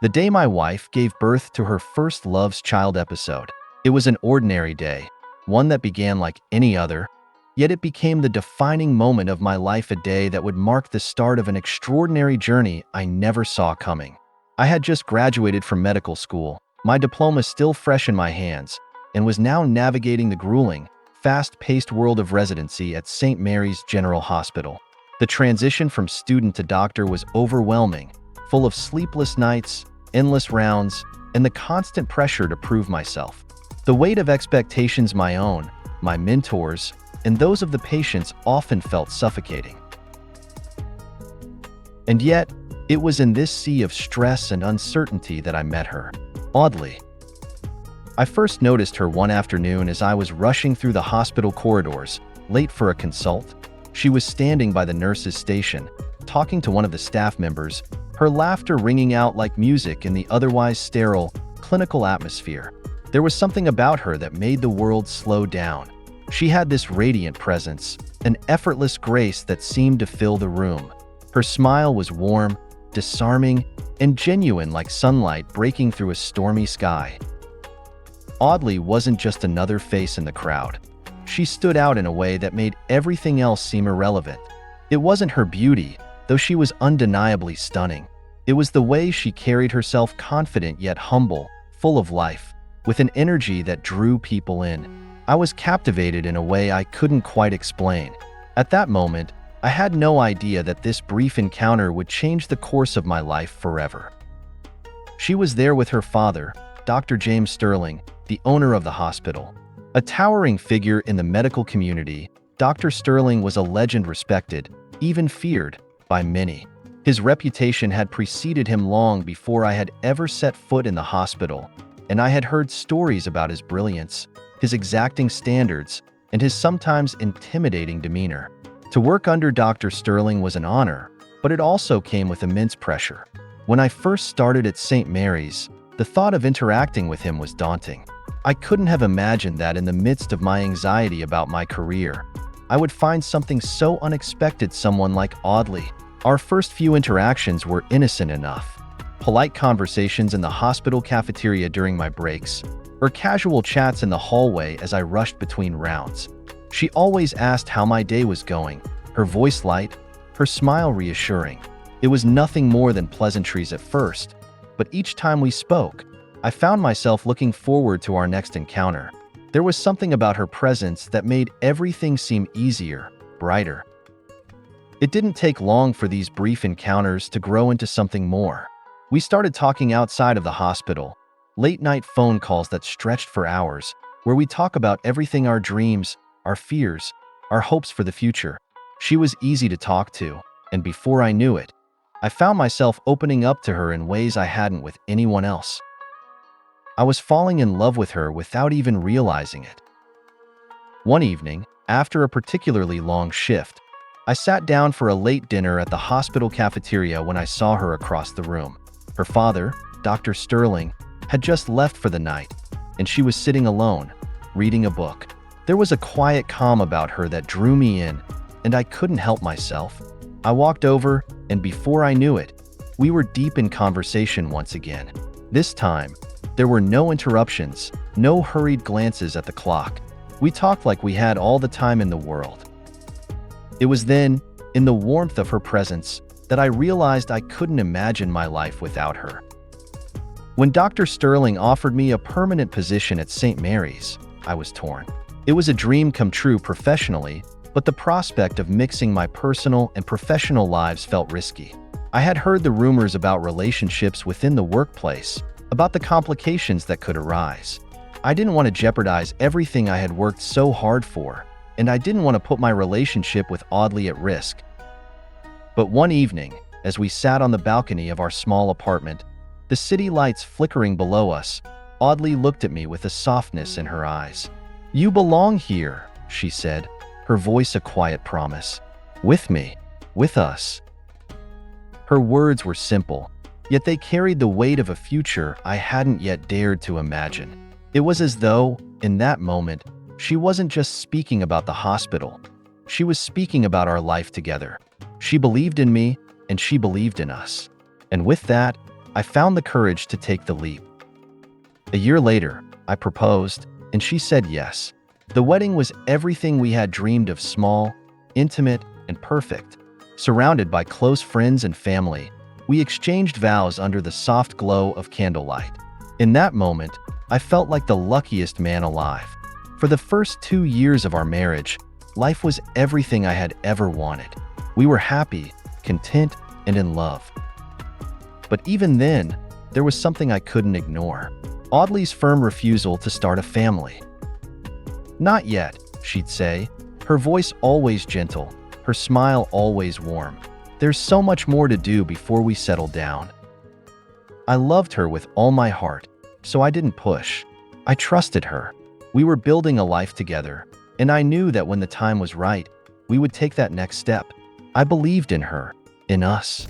The day my wife gave birth to her first love's child episode. It was an ordinary day, one that began like any other, yet it became the defining moment of my life, a day that would mark the start of an extraordinary journey I never saw coming. I had just graduated from medical school, my diploma still fresh in my hands, and was now navigating the grueling, fast-paced world of residency at St. Mary's General Hospital. The transition from student to doctor was overwhelming, full of sleepless nights, endless rounds, and the constant pressure to prove myself. The weight of expectations, my own, my mentors, and those of the patients, often felt suffocating. And yet, it was in this sea of stress and uncertainty that I met her, Audley. I first noticed her one afternoon as I was rushing through the hospital corridors, late for a consult. She was standing by the nurse's station, talking to one of the staff members, her laughter ringing out like music in the otherwise sterile, clinical atmosphere. There was something about her that made the world slow down. She had this radiant presence, an effortless grace that seemed to fill the room. Her smile was warm, disarming, and genuine, like sunlight breaking through a stormy sky. Audley wasn't just another face in the crowd. She stood out in a way that made everything else seem irrelevant. It wasn't her beauty, though she was undeniably stunning. It was the way she carried herself, confident yet humble, full of life, with an energy that drew people in. I was captivated in a way I couldn't quite explain. At that moment, I had no idea that this brief encounter would change the course of my life forever. She was there with her father, Dr. James Sterling, the owner of the hospital. A towering figure in the medical community, Dr. Sterling was a legend, respected, even feared, by many. His reputation had preceded him long before I had ever set foot in the hospital, and I had heard stories about his brilliance, his exacting standards, and his sometimes intimidating demeanor. To work under Dr. Sterling was an honor, but it also came with immense pressure. When I first started at St. Mary's, the thought of interacting with him was daunting. I couldn't have imagined that in the midst of my anxiety about my career, I would find something so unexpected, someone like Audley. Our first few interactions were innocent enough. Polite conversations in the hospital cafeteria during my breaks, or casual chats in the hallway as I rushed between rounds. She always asked how my day was going, her voice light, her smile reassuring. It was nothing more than pleasantries at first, but each time we spoke, I found myself looking forward to our next encounter. There was something about her presence that made everything seem easier, brighter. It didn't take long for these brief encounters to grow into something more. We started talking outside of the hospital, late-night phone calls that stretched for hours, where we talk about everything: our dreams, our fears, our hopes for the future. She was easy to talk to, and before I knew it, I found myself opening up to her in ways I hadn't with anyone else. I was falling in love with her without even realizing it. One evening, after a particularly long shift, I sat down for a late dinner at the hospital cafeteria when I saw her across the room. Her father, Dr. Sterling, had just left for the night, and she was sitting alone, reading a book. There was a quiet calm about her that drew me in, and I couldn't help myself. I walked over, and before I knew it, we were deep in conversation once again. This time, there were no interruptions, no hurried glances at the clock. We talked like we had all the time in the world. It was then, in the warmth of her presence, that I realized I couldn't imagine my life without her. When Dr. Sterling offered me a permanent position at St. Mary's, I was torn. It was a dream come true professionally, but the prospect of mixing my personal and professional lives felt risky. I had heard the rumors about relationships within the workplace, about the complications that could arise. I didn't want to jeopardize everything I had worked so hard for, and I didn't want to put my relationship with Audley at risk. But one evening, as we sat on the balcony of our small apartment, the city lights flickering below us, Audley looked at me with a softness in her eyes. "You belong here," she said, her voice a quiet promise. "With me, with us." Her words were simple, yet they carried the weight of a future I hadn't yet dared to imagine. It was as though, in that moment, she wasn't just speaking about the hospital. She was speaking about our life together. She believed in me, and she believed in us. And with that, I found the courage to take the leap. A year later, I proposed, and she said yes. The wedding was everything we had dreamed of: small, intimate, and perfect. Surrounded by close friends and family, we exchanged vows under the soft glow of candlelight. In that moment, I felt like the luckiest man alive. For the first 2 years of our marriage, life was everything I had ever wanted. We were happy, content, and in love. But even then, there was something I couldn't ignore: Audley's firm refusal to start a family. "Not yet," she'd say, her voice always gentle, her smile always warm. "There's so much more to do before we settle down." I loved her with all my heart, so I didn't push. I trusted her. We were building a life together, and I knew that when the time was right, we would take that next step. I believed in her, in us.